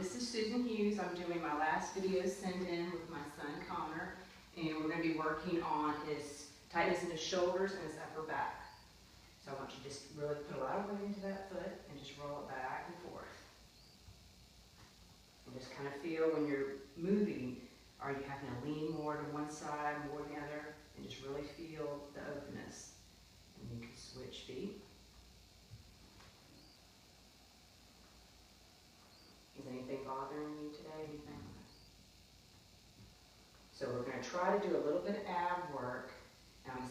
This is Susan Hughes. I'm doing my last video send in with my son Connor, and we're going to be working on his tightness in his shoulders and his upper back. So I want you to just really put a lot of weight into that foot and just roll it back and forth. And just kind of feel when you're moving, are you having to lean more to one side, more to the other, and just really feel the openness. And you can switch feet. Is anything bothering you today? Anything? So we're going to try to do a little bit of ab work.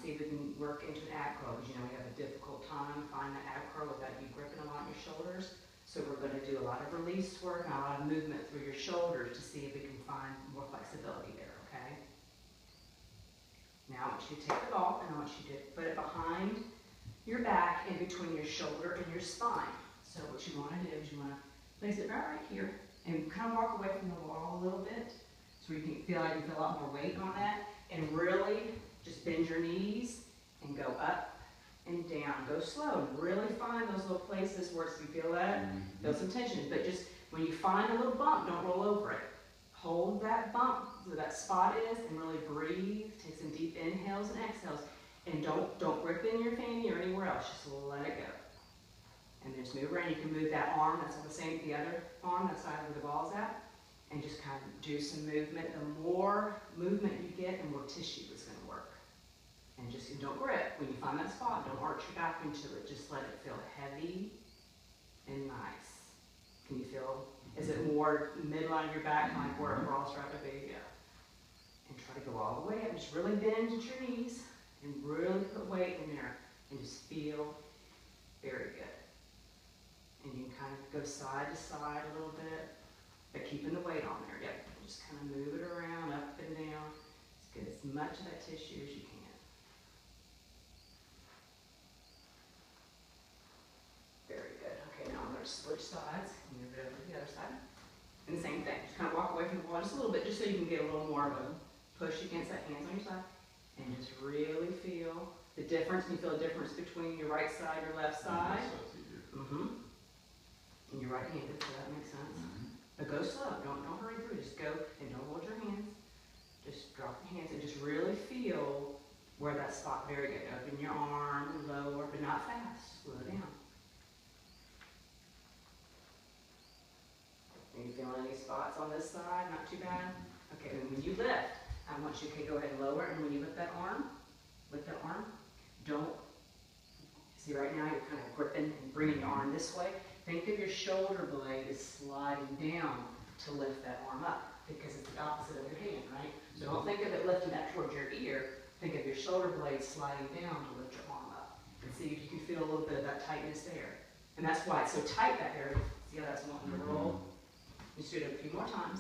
See if we can work into an ab curl, because you know we have a difficult time finding that ab curl without you gripping a lot on your shoulders. So we're going to do a lot of release work and a lot of movement through your shoulders to see if we can find more flexibility there, okay? Now I want you to take the ball and I want you to put it behind your back in between your shoulder and your spine. So what you want to do is you want to place it right here and kind of walk away from the wall a little bit so you can feel like you feel a lot more weight on that, and really just bend your knees and go up and down. Go slow and really find those little places where you feel that, feel some tension. But just when you find a little bump, don't roll over it. Hold that bump where that spot is and really breathe. Take some deep inhales and exhales. And don't grip in your fanny or anywhere else. Just let it go. And then just move around. You can move that arm, that's on the other arm, that side where the ball's at. And just kind of do some movement. The more movement you get, the more tissue is going to work. And just don't grip. When you find that spot, don't arch your back into it. Just let it feel heavy and nice. Can you feel, is it more midline of your back, like where a ball's right up? There you go. And try to go all the way up. Just really bend at your knees and really put weight in there. And just feel very good. And you can kind of go side to side a little bit, but keeping the weight on there. Yep. Just kind of move it around, up and down. Just get as much of that tissue as you can. Very good. Okay, now I'm going to switch sides. Move it over to the other side. And the same thing. Just kind of walk away from the wall just a little bit, just so you can get a little more of a push against that, hands on your side. And just really feel the difference. Can you feel the difference between your right side and your left side? And you're right-handed, so that makes sense. But go slow. Don't hurry through. Just go and don't hold your hands. Just drop your hands and just really feel where that spot. Very good. Open your arm, lower, but not fast. Slow down. Are you feeling any spots on this side? Not too bad? Okay, and when you lift, I want you to go ahead and lower, and when you lift that arm, don't, see right now you're kind of gripping and bringing your arm this way. Think of your shoulder blade as sliding down to lift that arm up, because it's the opposite of your hand, right? So don't think of it lifting that towards your ear. Think of your shoulder blade sliding down to lift your arm up. And see if you can feel a little bit of that tightness there. And that's why it's so tight, that area. See how that's wanting to roll? Just do it a few more times.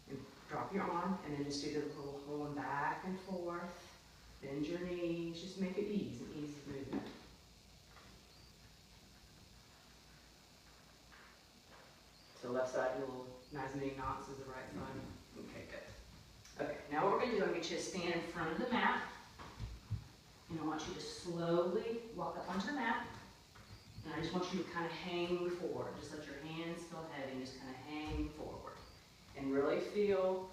And drop your arm, and then just do the little rolling back and forth. Bend your knees. Just make it easy movement. So left side, little nice mini knots is the right side. Okay, good. Okay, now what we're going to do, I'm going to get you to stand in front of the mat. And I want you to slowly walk up onto the mat. And I just want you to kind of hang forward. Just let your hands feel heavy and just kind of hang forward. And really feel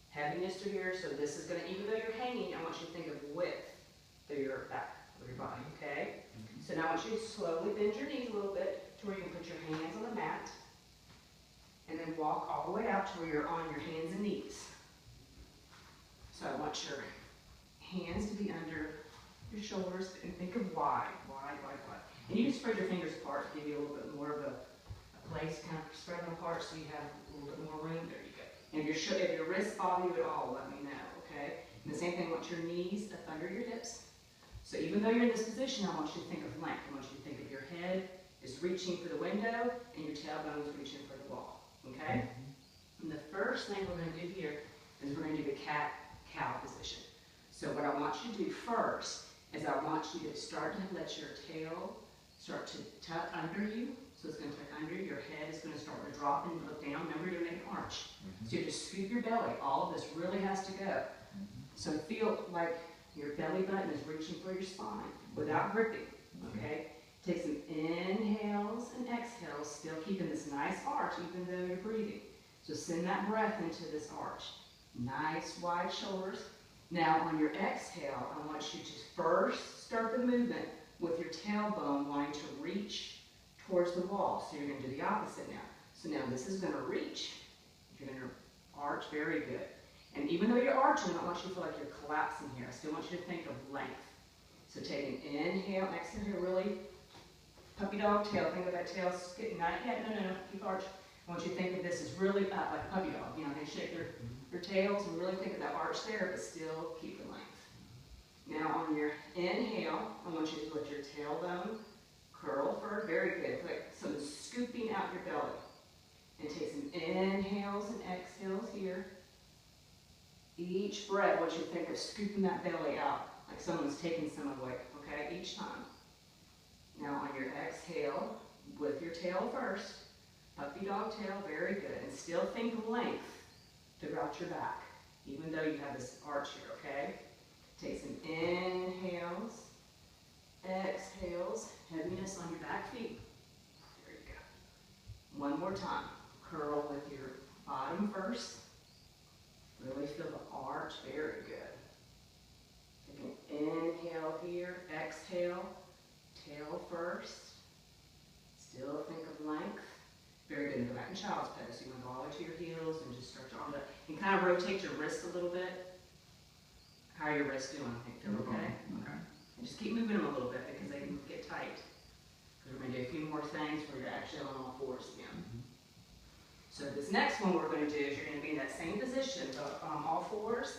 heaviness through here. So this is going to, even though you're hanging, I want you to think of width through your back, through your body, okay? So now I want you to slowly bend your knees a little bit to where you can put your hands on the mat. And then walk all the way out to where you're on your hands and knees. So I want your hands to be under your shoulders, and think of wide. And you can spread your fingers apart to give you a little bit more of a place, kind of spread them apart so you have a little bit more room. There you go. And if your wrists bother you at all, let me know, okay? And the same thing, I want your knees up under your hips. So even though you're in this position, I want you to think of length. I want you to think of your head is reaching for the window and your tailbone is reaching for the wall. Okay? And the first thing we're going to do here is we're going to do the cat-cow position. So what I want you to do first is I want you to start to let your tail start to tuck under you. So it's going to tuck under you. Your head is going to start to drop and look down. Remember, you're going to make an arch. So you just scoop your belly. All of this really has to go. So feel like your belly button is reaching for your spine without gripping. Okay? Take some inhales and exhales, still keeping this nice arch even though you're breathing. So send that breath into this arch. Nice wide shoulders. Now on your exhale, I want you to first start the movement with your tailbone wanting to reach towards the wall. So you're going to do the opposite now. So now this is going to reach. You're going to arch, very good. And even though you're arching, I don't want you to feel like you're collapsing here. I still want you to think of length. So take an inhale, exhale here, really. Puppy dog tail, think of that tail skipping, not yet, no, keep arch. I want you to think of this as really up, like a puppy dog. You know, they shake their tails and really think of that arch there, but still keep the length. Now on your inhale, I want you to let your tailbone curl forward, very good. Like some scooping out your belly. And take some inhales and exhales here. Each breath, I want you to think of scooping that belly out, like someone's taking some away, okay, each time. Now on your exhale, with your tail first, puppy dog tail, very good. And still think of length throughout your back, even though you have this arch here, okay? Take some inhales, exhales, heaviness on your back feet. There you go. One more time. Curl with your bottom first. Really feel the arch, very good. Take an inhale here, exhale, tail first. Still think of length. Very good. Go back in child's pose. So you want to go all the way to your heels and just stretch your arms up. And kind of rotate your wrists a little bit. How are your wrists doing? I think feel okay? Okay. And just keep moving them a little bit because they can get tight. Because we're going to do a few more things where you're actually on all fours again. So this next one we're going to do is you're going to be in that same position, all fours,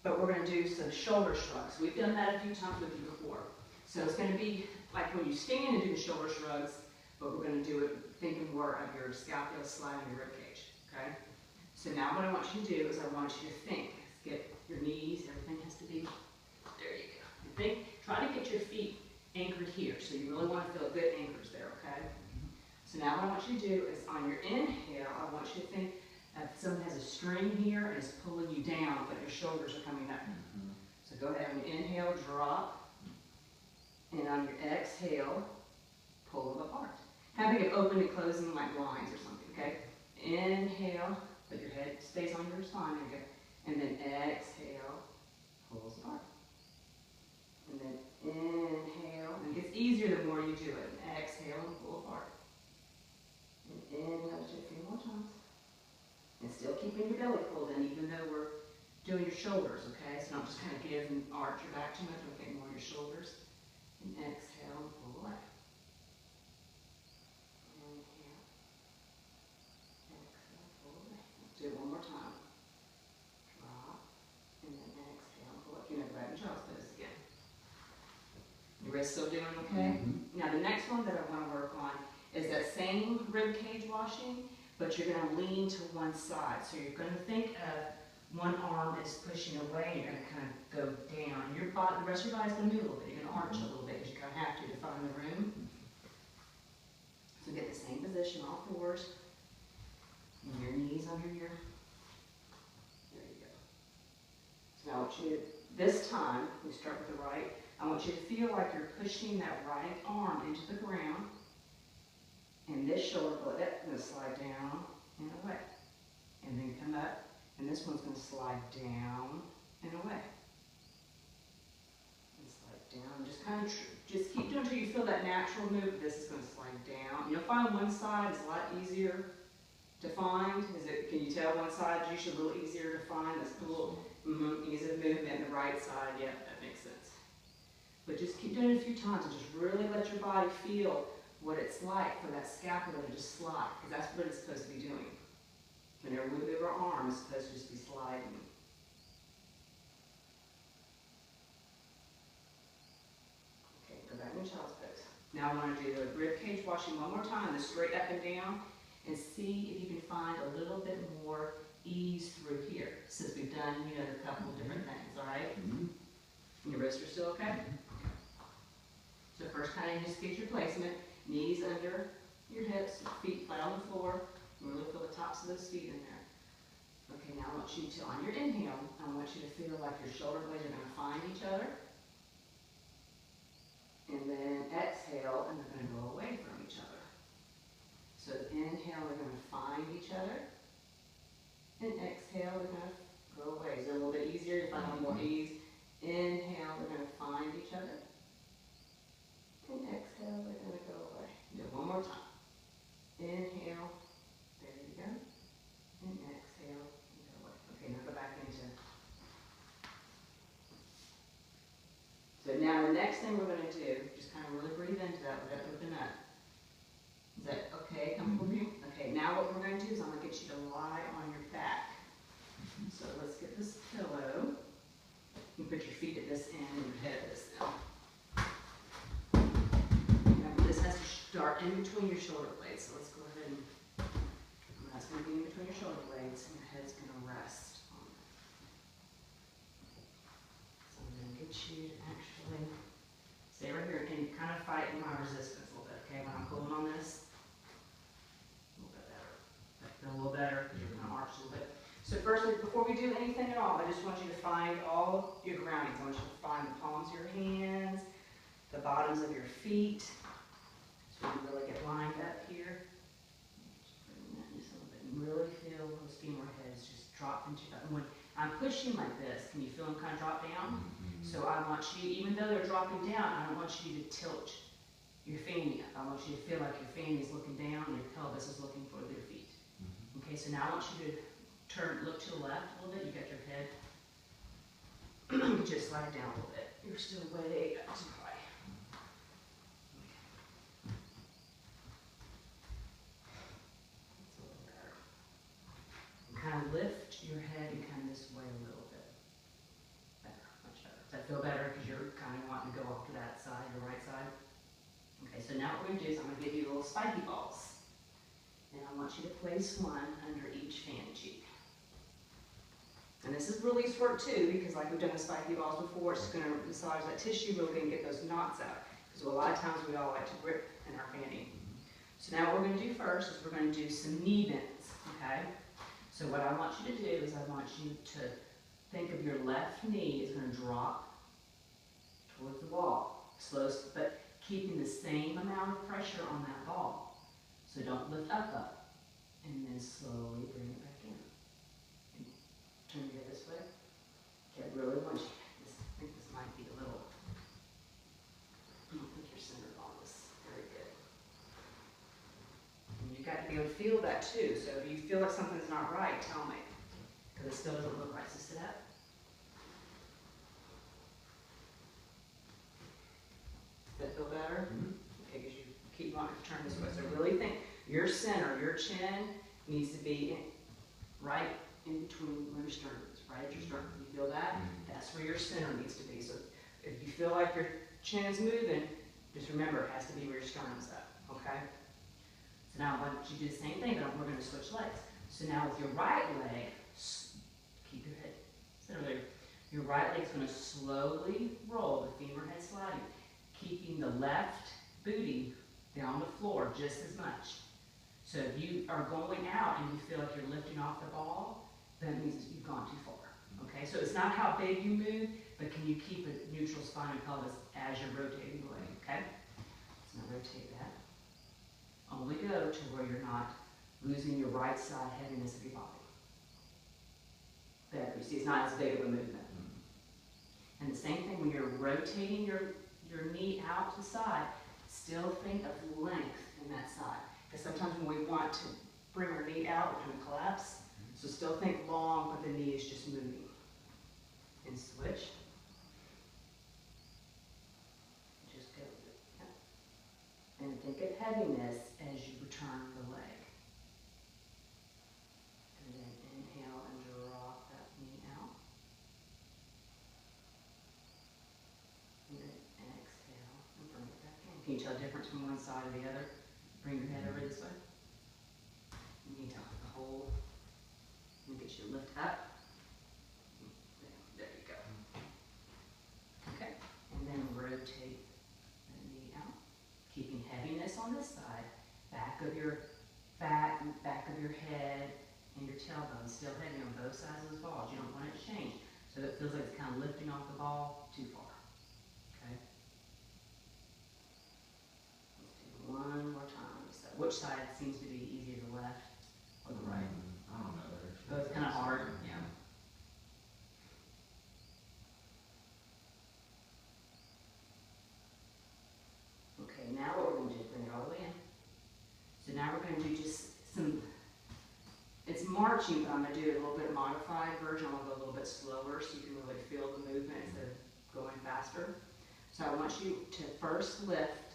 but we're going to do some shoulder shrugs. We've done that a few times with you before. So it's going to be like when you stand and do the shoulder shrugs, but we're going to do it thinking more of your scapula slide and your rib cage, okay? So now what I want you to do is I want you to think. Get your knees, everything has to be, there you go. And think, try to get your feet anchored here. So you really want to feel good anchors there, okay? So now what I want you to do is on your inhale, I want you to think if someone has a string here and is pulling you down, but your shoulders are coming up. So go ahead, on your inhale, drop. And on your exhale, pull them apart. Kind of think of opening and closing like blinds or something, okay? Inhale, but your head stays on your spine, there you go. And then exhale, pulls apart. And then inhale, and it gets easier the more you do it. And exhale and pull apart. And inhale, just a few more times. And still keeping your belly pulled in, even though we're doing your shoulders, okay? So don't just kind of give and arch your back too much, okay, more your shoulders. And exhale and pull away. Inhale. Exhale, pull away. Let's do it one more time. Drop. And then exhale, pull up. You know, go back in child's pose again. Your wrist still doing okay? Now the next one that I want to work on is that same rib cage washing, but you're going to lean to one side. So you're going to think of one arm is pushing away, and you're going to kind of go down. Your body, the rest of your body's going to move a little bit. You're going to arch a little bit because you kind of have to find the room. So get the same position, all fours. And your knees under your, there you go. So now I want you to, this time, we start with the right, I want you to feel like you're pushing that right arm into the ground. And this shoulder blade is going to slide down and away. And then come up. And this one's going to slide down and away. And slide down. Just kind of, just keep doing until you feel that natural move. This is going to slide down. You'll find one side is a lot easier to find. Can you tell one side is usually a little easier to find? That's cool. Ease of movement. The right side, yeah, that makes sense. But just keep doing it a few times and just really let your body feel what it's like for that scapula to just slide, because that's what it's supposed to be doing. Whenever we move our arm, it's supposed to just be sliding. Okay, go back in child's pose. Now I want to do the rib cage washing one more time, the straight up and down, and see if you can find a little bit more ease through here, since we've done, you know, a couple of different things, all right? Your wrists are still okay? So first kind of just get your placement. Knees under your hips, feet flat on the floor. Really feel the tops of those feet in there. Okay, now I want you to, on your inhale, I want you to feel like your shoulder blades are going to find each other. And then exhale, and they're going to go away from each other. So inhale, they're going to find each other. And exhale, they're going to go away. Is it a little bit easier? You find a little more ease. Inhale, they're going to find each other. And exhale, they're going to go away. Do it one more time. Inhale. There you go. And exhale. And go away. Okay, now go back into. So now the next thing we're going to do, just kind of really breathe into that. Let it open up. Is that okay? Comfortable for you? Okay, now what we're going to do is I'm going to get you to lie on your back. So let's get this pillow. You put your feet at this end and your head at this end. Remember, this has to start in between your shoulder blades. So let's go ahead and that's going to be in between your shoulder blades, and your head's going to rest on it. So I'm going to get you to actually stay right here and kind of fight my resistance a little bit, okay? When I'm pulling on this, a little bit better. That feel a little better because you're going to arch a little bit. So first, before we do anything at all, I just want you to find all your groundings. I want you to find the palms of your hands, the bottoms of your feet. So you really get lined up here. Just bring that just a little bit and really feel those femur heads just drop into that. And when I'm pushing like this, can you feel them kind of drop down? Mm-hmm. So I want you, even though they're dropping down, I don't want you to tilt your fanny up. I want you to feel like your fanny is looking down and your pelvis is looking for your feet. Mm-hmm. Okay, so now I want you to look to the left a little bit. You got your head. Just slide it down a little bit. You're still way up too high. That's a little better. And kind of lift your head and come this way a little bit. Better, much better. Does that feel better? Because you're kind of wanting to go off to that side, your right side. Okay, so now what we're going to do is I'm going to give you little spiky balls. And I want you to place one under each fanny cheek. And this is release work too, because like we've done the spiky balls before, it's going to massage that tissue, really going to get those knots out. Because a lot of times we all like to grip in our fanny. So now what we're going to do first is we're going to do some knee bends, okay? So what I want you to do is I want you to think of your left knee is going to drop towards the ball. Slow, but keeping the same amount of pressure on that ball. So don't lift up, and then slowly bring it back in. And turn your head this way. Okay, I really want you, I think this might be a little, I don't think you're centered on this. Very good. And you've got to be able to feel that too. So if you feel like something's not right, tell me. Because it still doesn't look right. So sit up. Does that feel better? Mm-hmm. Okay, because you keep wanting to turn this way. So really think your center, your chin needs to be right in between where your sternum is, right at your sternum. You feel that? Mm-hmm. That's where your center needs to be. So if you feel like your chin is moving, just remember it has to be where your sternum's at, okay? So now I want you to do the same thing, but we're going to switch legs. So now with your right leg, keep your head center there. Your right leg's going to slowly roll, the femur head sliding, keeping the left booty down the floor just as much. So if you are going out and you feel like you're lifting off the ball, that means you've gone too far. Okay, so it's not how big you move, but can you keep a neutral spine and pelvis as you're rotating the leg, okay? So now rotate that. Only go to where you're not losing your right side heaviness of your body. There, you see it's not as big of a movement. And the same thing when you're rotating your knee out to the side, still think of length in that side. Because sometimes when we want to bring our knee out, we're going to collapse. So still think long, but the knee is just moving. And switch. Just go with it. Yeah. And think of heaviness as you return the leg. And then inhale and drop that knee out. And then exhale and bring it back in. Can you tell the difference from one side to the other? Bring your head over this way. You need to hold. And get you to lift up. There you go. Okay. And then rotate the knee out. Keeping heaviness on this side. Back of your back of your head, and your tailbone still heavy on both sides of those balls. You don't want it to change. So it feels like it's kind of lifting off the ball too far. Okay? one more time. So which side seems to be easier, the left or the right? I don't know. Oh, it's kind of hard, yeah. Okay, now what we're going to do is bring it all the way in. So now we're going to do just some, it's marching, but I'm going to do a little bit modified version. I'm going to go a little bit slower so you can really feel the movement instead of going faster. So I want you to first lift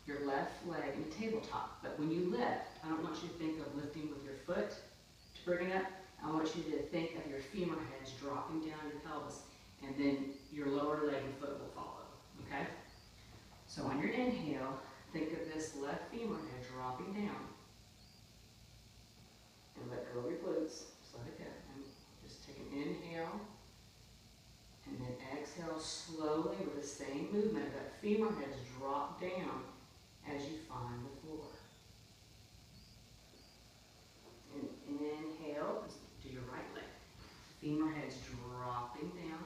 your left leg in the tabletop. But when you lift, I don't want you to think of lifting with your foot to bring it up. I want you to think of your femur heads dropping down your pelvis, and then your lower leg and foot will follow, okay? So on your inhale, think of this left femur head dropping down. And let go of your glutes. Just let it go. And just take an inhale. And then exhale slowly with the same movement. That femur heads drop down as you find the floor. And inhale, do your right leg. Femur heads dropping down.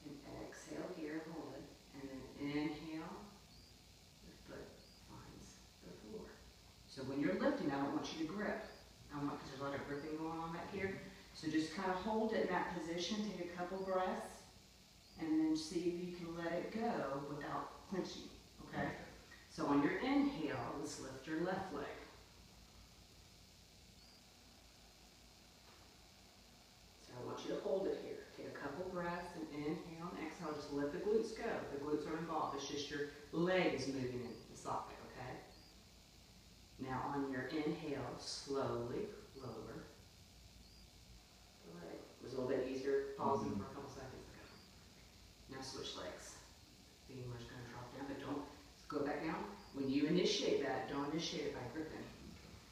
And exhale here, hold it. And then inhale, the foot finds the floor. So when you're lifting, I don't want you to grip. Because there's a lot of gripping going on back here. So just kind of hold it in that position, take a couple breaths, and then see if you can let it go without clenching, okay? So on your inhale, let's lift your left leg. So I want you to hold it here. Take a couple breaths and inhale and exhale. Just let the glutes go. The glutes are involved. It's just your leg is moving in the socket, okay? Now on your inhale, slowly lower the leg. It was a little bit easier pausing for a couple seconds ago. Now switch legs. Femur's going to drop down, but don't go back down. When you initiate that, don't initiate it by gripping.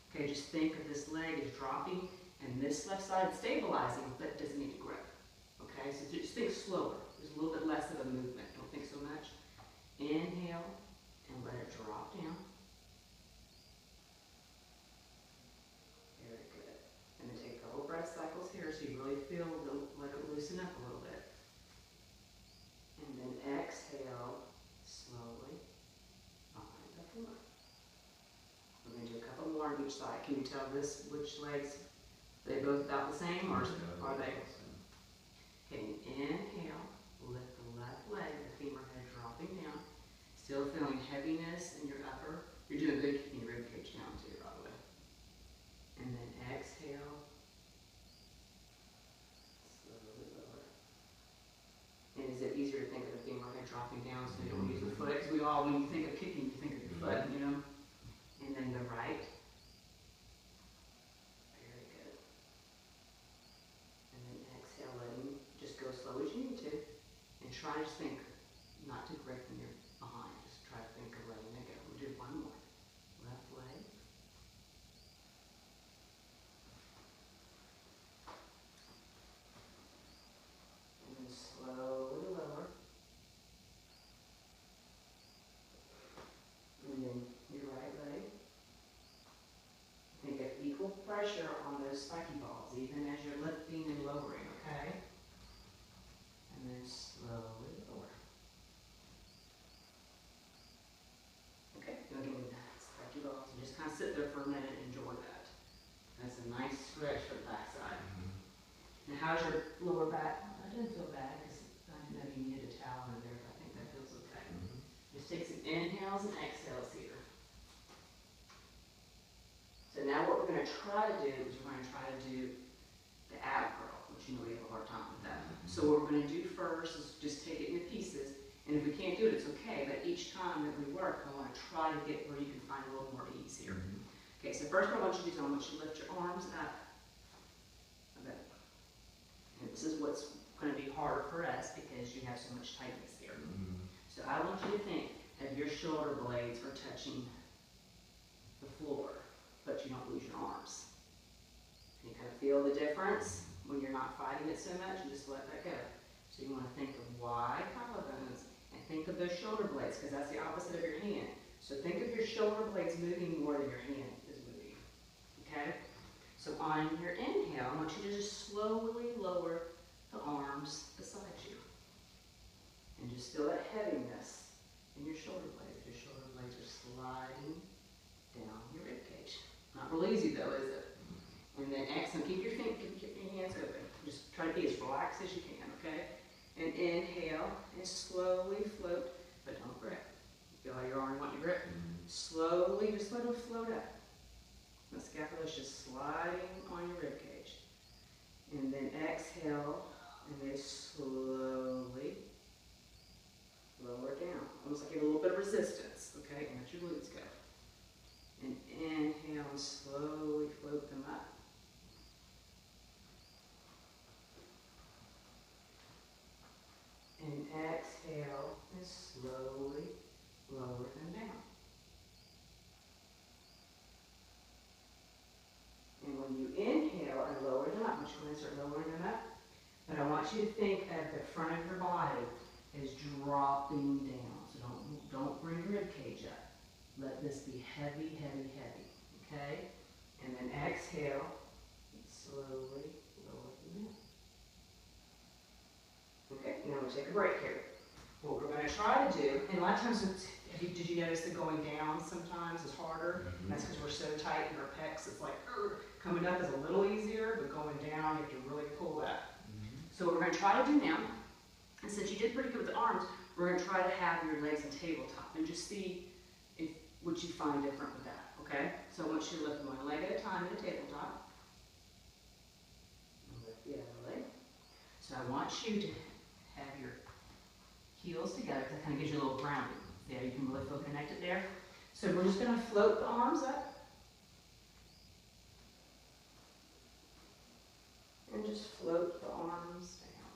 Okay, just think of this leg is dropping and this left side stabilizing, but it doesn't need to grip. Okay, so just think slower. There's a little bit less of a movement. Don't think so much. Inhale and let it drop down. Very good. And then take a couple breath cycles here so you really feel let it loosen up a little bit. And then exhale slowly behind the floor. We're going to do a couple more on each side. Can you tell which legs, are they both about the same or are they? Okay, inhale, lift the left leg, the femur head dropping down. Still feeling heaviness in your upper. You're doing good keeping your rib cage down too, by the way. And then exhale. Slowly lower. And is it easier to think of the femur head dropping down so you don't use the foot? Because when you think of kicking, you think of your foot, you know? And then the right. Very good. And then exhale, letting just go as slow as you need to. And try to think not to grip when you're behind. Just try to think of letting it go. We'll do one more. Left leg. And then slowly lower. And then your right leg. Think of equal pressure on those spiky balls, even as you're lifting and lowering, okay? And then slowly lower. Okay, you'll give me that spiky balls and just kind of sit there for a minute and enjoy that. That's a nice stretch for the back side. And how's your lower back? I didn't feel bad because I didn't know you needed a towel in there, but I think that feels okay. Just take some inhales and exhales here. So now what we're going to try to do is we're going to try to do the ab curl, which you know we have a hard time with that. So what we're going to do first is just take it into pieces, and if we can't do it, it's okay, but each time that we work, I want to try to get where you can find a little more ease here. Okay, so first what I want you to do is I want you to lift your arms up a bit. And this is what's going to be hard for us because you have so much tightness here. So I want you to think of your shoulder blades are touching the floor, but you don't lose your arms. Can you kind of feel the difference when you're not fighting it so much? You just let that go. So you want to think of wide collarbones and think of those shoulder blades because that's the opposite of your hand. So think of your shoulder blades moving more than your hand is moving. Okay? So on your inhale, I want you to just slowly lower the arms beside you. And just feel that heaviness in your shoulder blades. Your shoulder blades are sliding down your rib cage. Not real easy though, is it? And then exhale, keep your hands open. Just try to be as relaxed as you can, okay? And inhale and slowly float, but don't grip. Feel how your arm want to grip? Slowly, just let them float up. The scapula is just sliding on your rib cage. And then exhale, and then slowly lower down. Almost like you have a little bit of resistance, okay? And let your glutes go. And inhale and slowly float them up. And exhale and slowly lower them down. And when you inhale and lower them up, I'm just going to start lowering them up. But I want you to think of the front of your body as dropping down. So don't bring your rib cage up. Let this be heavy, heavy, heavy. Okay? And then exhale and slowly lower them down. Okay, now we'll take a break here. What we're going to try to do, and a lot of times, did you notice that going down sometimes is harder? Mm-hmm. That's because we're so tight in our pecs. It's like, coming up is a little easier, but going down, you have to really pull that. Mm-hmm. So what we're going to try to do now, and since you did pretty good with the arms, we're going to try to have your legs in tabletop and just see what you find different with that, okay? So I want you to lift one leg at a time in a tabletop. And lift the other leg. So I want you to have your heels together. That kind of gives you a little grounding. Yeah, you can really feel connected there. So we're just going to float the arms up. And just float the arms down.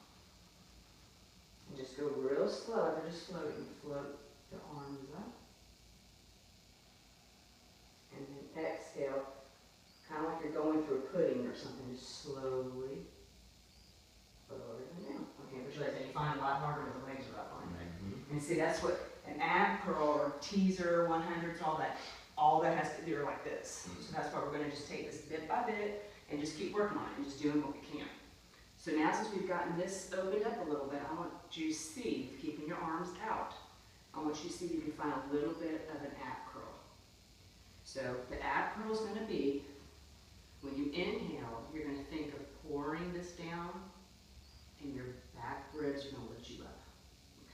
And just go real slow. They're just floating. Float the arms up. And then exhale. Kind of like you're going through a pudding or something. Just slowly lower them down. Okay, visualize that. You find it a lot harder with the legs are up on it. And see, that's what an ab curl or teaser, 100s, all that has to do are like this. So that's why we're going to just take this bit by bit and just keep working on it and just doing what we can. So now since we've gotten this opened up a little bit, I want you to see, keeping your arms out, I want you to see if you can find a little bit of an ab curl. So the ab curl is going to be, when you inhale, you're going to think of pouring this down, and your back ribs are going to lift you up.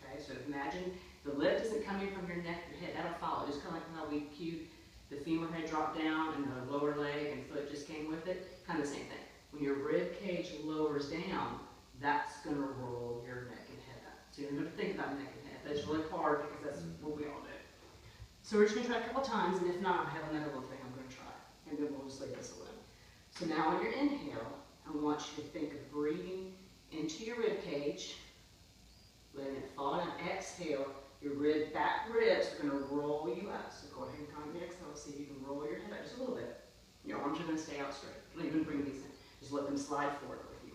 Okay, so imagine the lift isn't coming from your neck, your head, that'll follow. Just kind of like how we cued the femur head drop down and the lower leg and foot just came with it, kind of the same thing. When your rib cage lowers down, that's going to roll your neck and head up. So you're going to think about neck and head. That's really hard because that's what we all do. So we're just going to try a couple times, and if not, I have another little thing I'm going to try, and then we'll just leave this alone. So now on your inhale, I want you to think of breathing into your rib cage, letting it fall down. Exhale, your back ribs are going to roll you up. So go ahead and count the exhale. See if you can roll your head up just a little bit. Your arms are going to stay out straight. Don't even bring these in. Just let them slide forward with you.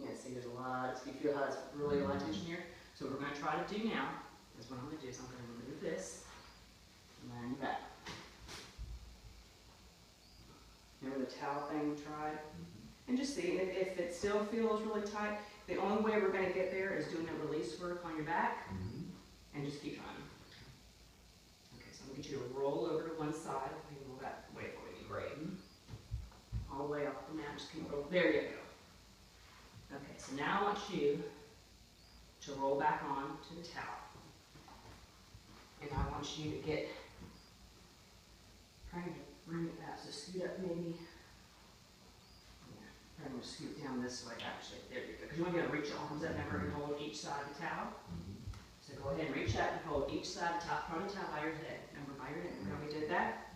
Yeah, see, there's a lot. So you feel how it's really a lot of tension here. So what we're going to try to do now is what I'm going to do is I'm going to remove this and then back. Remember the towel thing we tried? And just see if it still feels really tight. The only way we're going to get there is doing a release work on your back, and just keep trying. Okay, so I'm going to get you to roll over to one side. You can roll that way for you. Great. All the way off the mat. Just keep rolling. There you go. Okay, so now I want you to roll back on to the towel. And I want you to get, trying to bring it back. So scoot up maybe. I'm going to scoot down this way, actually. There you go. Because you want to be able to reach your arms up. Remember, and hold each side of the towel. So go ahead and reach out and hold each side of the top part of the towel by your head. Remember, by your head. Remember how we did that?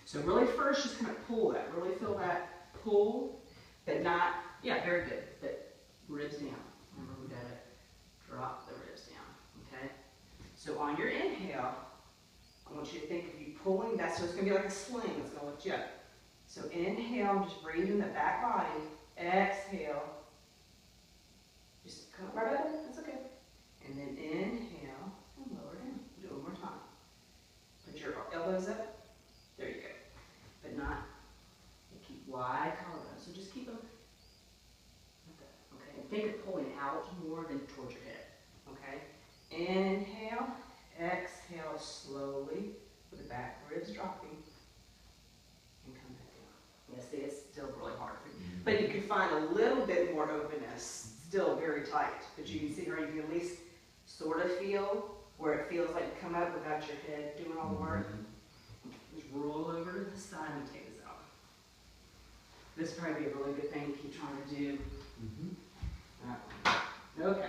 So really first, just kind of pull that. Really feel that pull, but not, yeah, very good. But ribs down. Remember, we got to drop the ribs down. Okay? So on your inhale, I want you to think of you pulling that. So it's going to be like a sling. It's going to lift you up. So inhale, just breathe in the back body. Exhale. Just come right up. That's okay. And then inhale and lower down. Do it one more time. Put your elbows up. There you go. But not, keep wide collarbone. So just keep them like that. Okay. think of pulling out more than towards your head, okay? Inhale, exhale slowly with the back ribs dropping, and come back down. Yeah, see, it's still really hard. But you can find a little bit more openness, still very tight, but you can see how you can at least sort of feel where it feels like you come up without your head doing all the work. Just roll over to the side and take this out. This would probably be a really good thing to keep trying to do. Okay,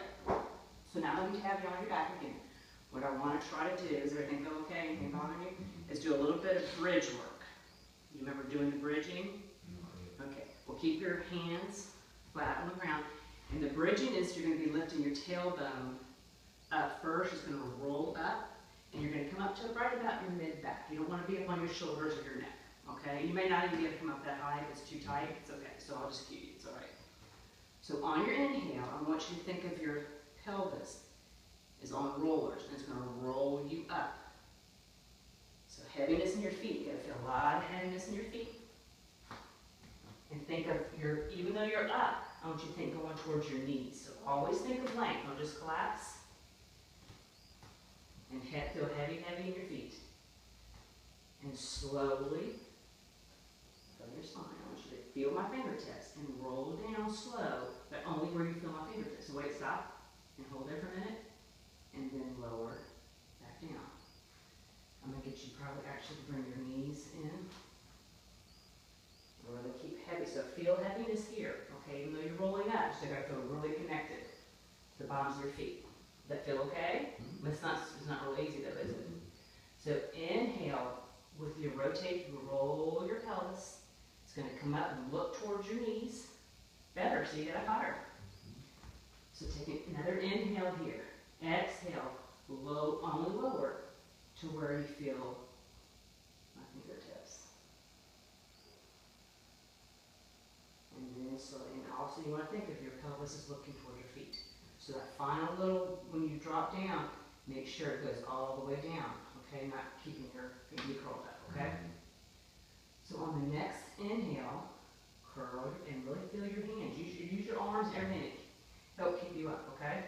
so now that we have you on your back again, what I want to try to do, is everything go okay, anything bother you? Is do a little bit of bridge work. You remember doing the bridging? Okay, well keep your hands flat on the ground. And the bridging is you're going to be lifting your tailbone up first. It's going to roll up, and you're going to come up to right about your mid-back. You don't want to be up on your shoulders or your neck, okay? You may not even be able to come up that high. If it's too tight, it's okay. So I'll just keep you. It's all right. So on your inhale, I want you to think of your pelvis is on rollers, and it's going to roll you up. So heaviness in your feet. You got to feel a lot of heaviness in your feet. And think of your, even though you're up, I want you to think going towards your knees. So always think of length. Don't just collapse. And feel heavy, heavy in your feet. And slowly, feel your spine. I want you to feel my fingertips and roll down slow, but only where you feel my fingertips. So wait, stop, and hold there for a minute, and then lower back down. I'm going to get you probably actually bring your knees in. Really keep heavy, so feel heaviness here, okay? Even though you're rolling up, so you got to feel really connected to the bottoms of your feet. Does that feel okay? It's not really easy though, is it? So inhale, with your rotate, you roll your pelvis. It's going to come up and look towards your knees. Better, so you get up higher. So take another inhale here. Exhale, only lower to where you feel my fingertips. And then slowly, and also you want to think if your pelvis is looking toward your feet. So that final little, when you drop down, make sure it goes all the way down, okay? Not keeping your feet curled up, okay? So on the next inhale, curl and really feel your hands. Use your arms and everything to help keep you up, okay?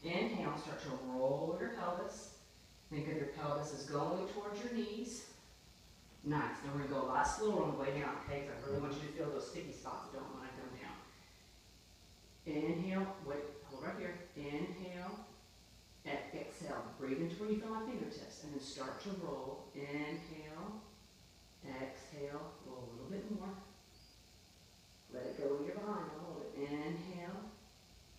Inhale, start to roll your pelvis. Think of your pelvis is going towards your knees. Nice. Now we're going to go a lot slower on the way down, okay? Because I really want you to feel those sticky spots that don't want to come down. Inhale, wait, hold right here. Inhale, exhale. Breathe into where you feel my fingertips. And then start to roll. Inhale, exhale, roll a little bit more. Let it go when you're behind. Hold it. Inhale,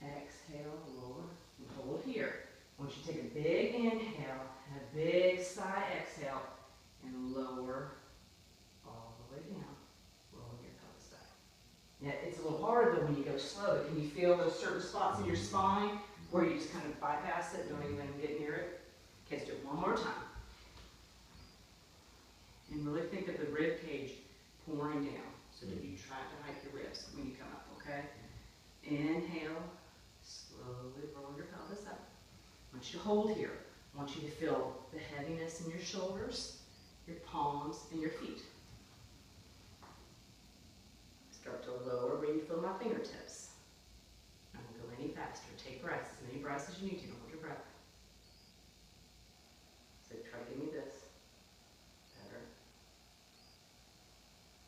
exhale, lower, and hold here. I want you to take a big inhale and a big sigh exhale and lower all the way down. Roll your pelvis back. Yeah, it's a little harder though when you go slow. Can you feel those certain spots in your spine where you just kind of bypass it, don't even get near it? Okay, let's do it one more time. And really think of the rib cage pouring down so that you try to hike your ribs when you come up, okay? Inhale, slowly roll your pelvis up. I want you to hold here. I want you to feel the heaviness in your shoulders, your palms, and your feet. Start to lower where you feel my fingertips. I won't go any faster. Take breaths, as many breaths as you need to. Don't hold your breath. So try to give me this. Better.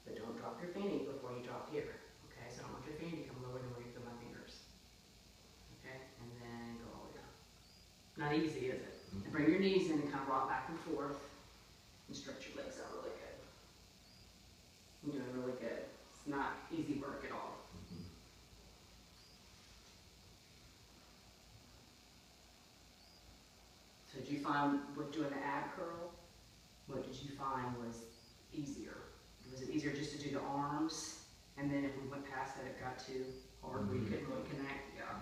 But don't drop your fanny before you drop here. Okay, so I don't want your fanny to come lower than where you feel my fingers. Okay, and then go all the way down. Not easy, is it? And bring your knees in and kind of rock back and forth and stretch your legs out really good. You're doing really good. It's not easy work at all. So did you find with doing the ab curl, what did you find was easier? Was it easier just to do the arms, and then if we went past that it got too hard where you couldn't really connect? Yeah.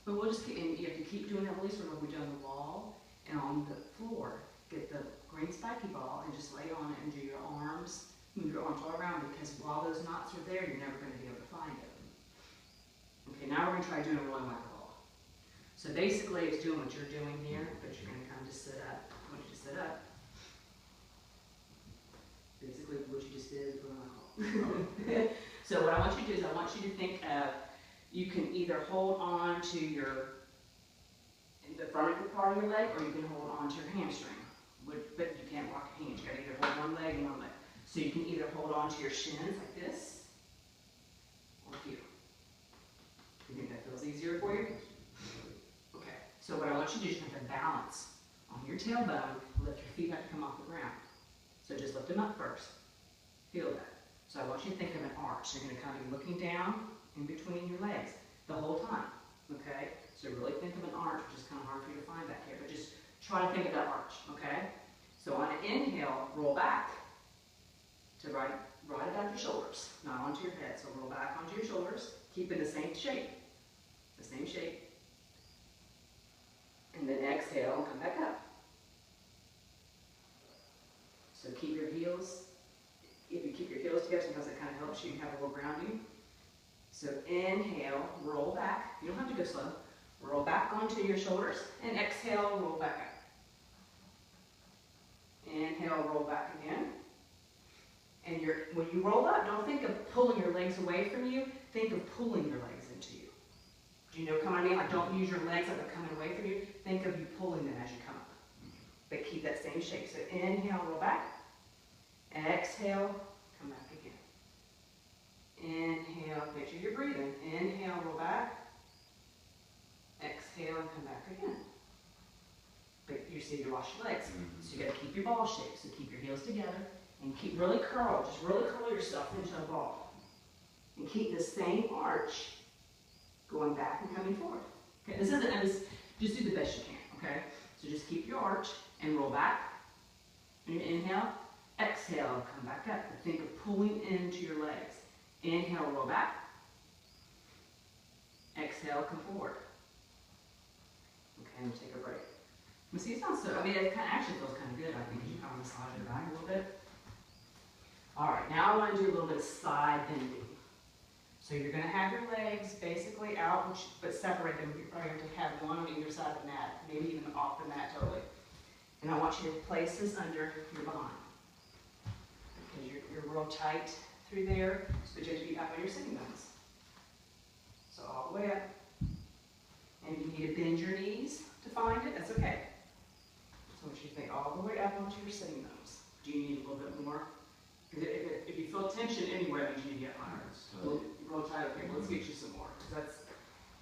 But we'll just keep, and you have to keep doing that release work like we do on the wall and on the floor. Get the green spiky ball and just lay on it and do your arms, move your arms all around, because while those knots are there, you're never going to be able to find it. Okay, now we're going to try doing a rolling like a ball. So basically it's doing what you're doing here, but you're going to kind of just sit up. I want you to sit up. Basically what you just did is rolling like a ball. So what I want you to do is I want you to think of you can either hold on to the front part of your leg, or you can hold on to your hamstring. But you can't lock your hands. You gotta either hold one leg and one leg. So you can either hold on to your shins like this, or here. You think that feels easier for you? Okay. So what I want you to do is you have to balance on your tailbone, lift your feet have to come off the ground. So just lift them up first. Feel that. So I want you to think of an arch. You're gonna kind of be looking down in between your legs the whole time. Okay? So really think of an arch, which is kind of hard for you to find back here, but just try to think of that arch, okay? So on an inhale, roll back to right about your shoulders, not onto your head. So roll back onto your shoulders, keep in the same shape, And then exhale and come back up. So keep your heels, if you keep your heels together, sometimes it kind of helps you have a little grounding. So inhale, roll back. You don't have to go slow. Roll back onto your shoulders, and exhale, roll back up. Inhale, roll back again. And when you roll up, don't think of pulling your legs away from you. Think of pulling your legs into you. Do you know what I mean? Like, don't use your legs like they're coming away from you. Think of you pulling them as you come up. But keep that same shape. So inhale, roll back. Exhale, come back again. Inhale, make sure you're breathing. Inhale, roll back. Exhale, and come back again. But you see, you wash your legs. So you got to keep your ball shape. So keep your heels together and keep really curl. Just really curl yourself into a ball. And keep the same arch going back and coming forward. Okay, this isn't, just do the best you can, okay? So just keep your arch and roll back. And you inhale, exhale, come back up. And think of pulling into your legs. Inhale, roll back. Exhale, come forward. Okay, and take a break. You see, it sounds so, it actually feels kind of good, I think, as you kind of massage your back a little bit. All right, now I want to do a little bit of side bending. So you're going to have your legs basically out, but separate them. You're probably going to have one on either side of the mat, maybe even off the mat totally. And I want you to place this under your behind. Because you're real tight through there, so you have to be up on your sitting bones. So all the way up. And if you need to bend your knees to find it, that's okay. So I want you to think all the way up onto your sitting bones. Do you need a little bit more? Because if you feel tension anywhere, that means you need to get higher. Real tight, okay, let's get you some more. Because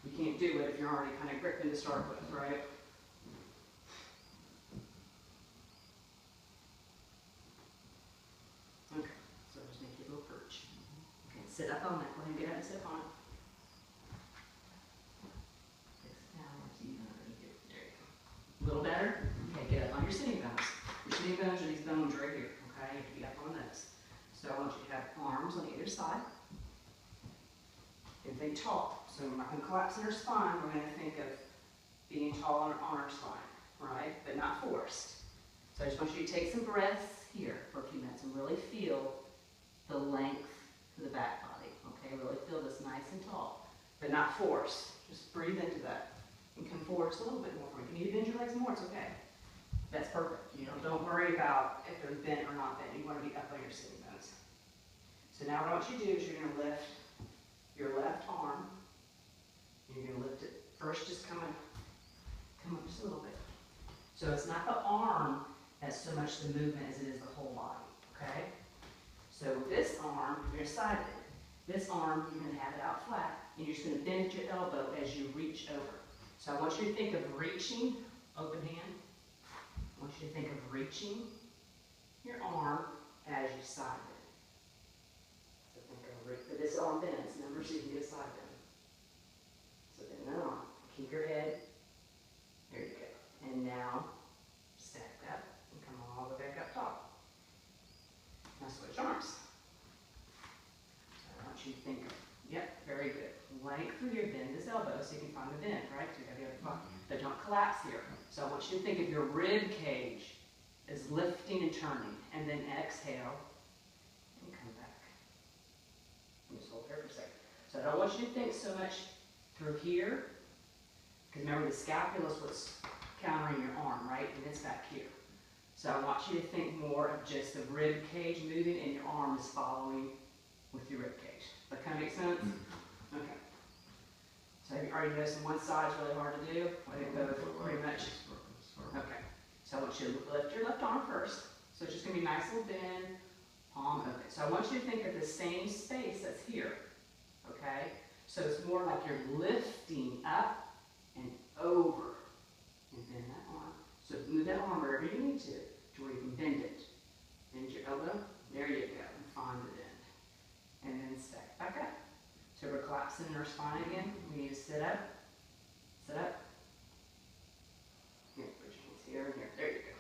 you can't do it if you're already kind of gripping to start with, right? Okay, so just make you a little perch. Okay, sit up on that. Go ahead and get up and sit on it. A little better? Okay, get up on your sitting bones. Your sitting bones are these bones right here, okay? You have to be up on those. So I want you to have arms on either side. And think tall. So we're not going to collapse in our spine. We're going to think of being tall on our spine, right? But not forced. So I just want you to take some breaths here for a few minutes and really feel the length of the back body, okay? Really feel this nice and tall, but not forced. Just breathe into that. And come forward just a little bit more. If you need to bend your legs more, it's okay. That's perfect. Don't worry about if they're bent or not bent. You want to be up on your sitting bones. So now what I want you to do is you're going to lift your left arm. You're going to lift it first, just come up just a little bit. So it's not the arm that's so much the movement as it is the whole body, okay? So this arm, you're going to side bend. This arm, you're going to have it out flat, and you're just going to bend your elbow as you reach over. So I want you to think of reaching, open hand. I want you to think of reaching your arm as you side bend. So think of this arm bends, remember, so you can get a side bend. So bend that arm. Keep your head. There you go. And now, stack up and come all the way back up top. Now switch arms. So I want you to think of, yep, very good. Length through your bend this elbow so you can find the bend, right? So you got the other spot. But don't collapse here. So I want you to think of your rib cage as lifting and turning. And then exhale and come back. And just hold there for a second. So I don't want you to think so much through here. Because remember, the scapula is what's countering your arm, right? And it's back here. So I want you to think more of just the rib cage moving and your arm is following with your rib cage. That kind of makes sense? Okay. are you noticing one side's really hard to do? I think both pretty much. Okay. So I want you to lift your left arm first. So it's just going to be a nice little bend, palm open. So I want you to think of the same space that's here. Okay? So it's more like you're lifting up and over. And bend that arm. So move that arm wherever you need to where you can bend it. Bend your elbow. There you go. And find the bend. And then stack back up. So we're collapsing in our spine again. We need to sit up. Sit up. Here, put your hands here and here. There you go.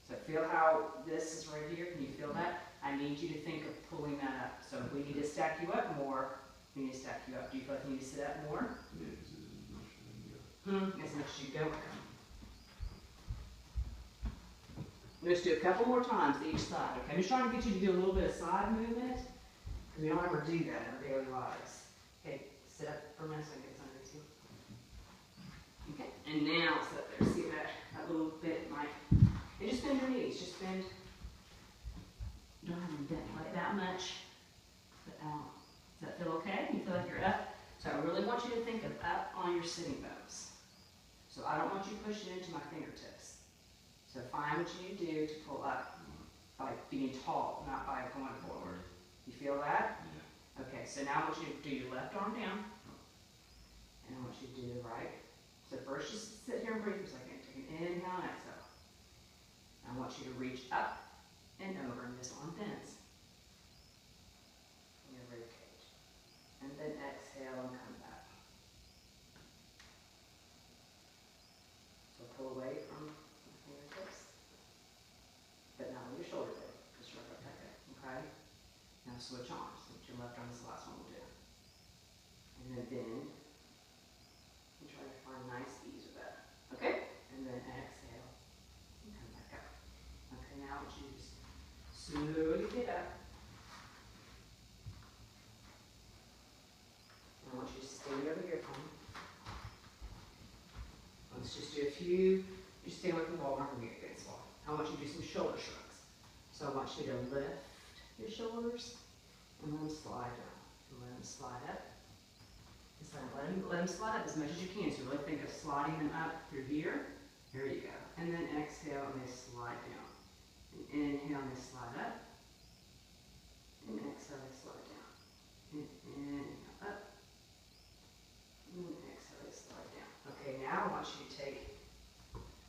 So feel how this is right here. Can you feel that? I need you to think of pulling that up. So if we need to stack you up more, we need to stack you up. Do you feel like you need to sit up more? As much as you go. Let's do a couple more times each side. Okay, I'm just trying to get you to do a little bit of side movement. We don't ever do that in our daily lives. Okay, sit up for a minute so I can get underneath you. Okay, and now sit up there. See that little bit, Mike? And just bend your knees. Just bend. You don't have to bend like that much. But out. Does that feel okay? You feel like you're up? So I really want you to think of up on your sitting bones. So I don't want you pushing into my fingertips. So find what you need to do to pull up by being tall, not by going forward. You feel that? Yeah. Okay, so now I want you to do your left arm down. And I want you to do the right. So first just sit here and breathe for a second. Take an inhale and exhale. I want you to reach up and over, and this arm bends. In your rib cage. And then exhale and come back. So pull away from the fingertips. But not with your shoulder blade. Just right up like that. Okay? Now switch arms. Switch your left arm is the last one we'll do. And then bend. And try to find nice ease with that. Okay? And then exhale. And come back up. Okay, now I want you to just slowly get up. And I want you to stay over here for me. Let's just do a few. You stay with the wall. We're going to get against the wall. I want you to do some shoulder shrugs. So I want you to lift your shoulders and let them slide down. And let them slide up. So let them slide up as much as you can. So really think of sliding them up through here. Here you go. And then exhale and they slide down. And inhale and they slide up. And exhale they slide down. And inhale up. And exhale they slide down. Okay, now I want you to take,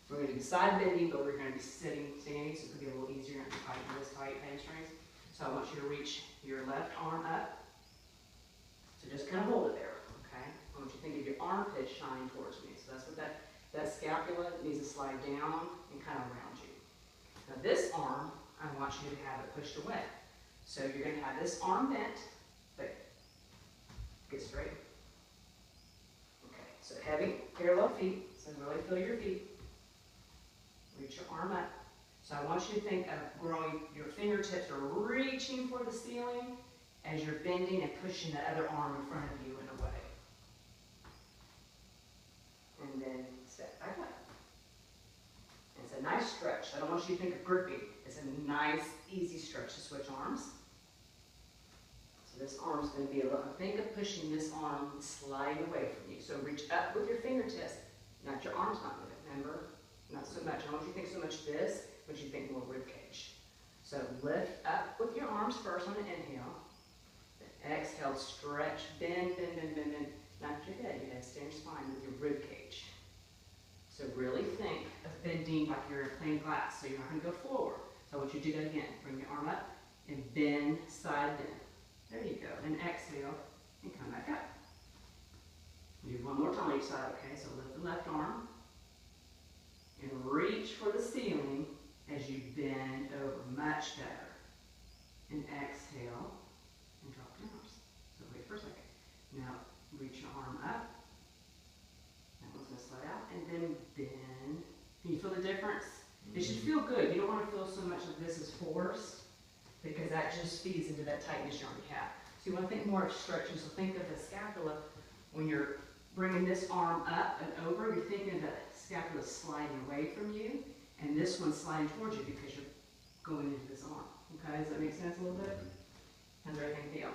we're going to do side bending, but we're going to be standing, so it's going to be a little easier to tighten this tight hamstrings. So I want you to reach your left arm up. So just kind of hold it there, okay? I want you to think of your armpit shining towards me. So that's what that scapula needs to slide down and kind of around you. Now this arm, I want you to have it pushed away. So you're going to have this arm bent, but get straight. Okay, so heavy, parallel feet. So really feel your feet. Reach your arm up. So I want you to think of growing, your fingertips are reaching for the ceiling as you're bending and pushing the other arm in front of you and away. And then step back up. And it's a nice stretch. I don't want you to think of gripping. It's a nice, easy stretch to switch arms. So this arm's going to be a little, think of pushing this arm sliding away from you. So reach up with your fingertips. Not your arm's not moving, remember? Not so much. I don't want you to think so much this, but you think more rib cage. So lift up with your arms first on the inhale. Then exhale, stretch, bend, bend, bend, bend, bend. Not your head. You have to stay in your spine with your rib cage. So really think of bending like you're playing glass. So you're not going to go forward. So I want you to do that again. Bring your arm up and bend, side bend. There you go. And exhale and come back up. Do one more time each side, okay? So lift the left arm and reach for the ceiling as you bend over. Much better. And exhale and drop your arms. So wait for a second. Now reach your arm up. That one's going to slide out. And then bend. Can you feel the difference? It should feel good. You don't want to feel so much like this is forced because that just feeds into that tightness you already have. So you want to think more of stretching. So think of the scapula when you're bringing this arm up and over. You're thinking of the scapula sliding away from you and this one sliding towards you because you're going into this arm. Okay, does that make sense a little bit? How's everything feel?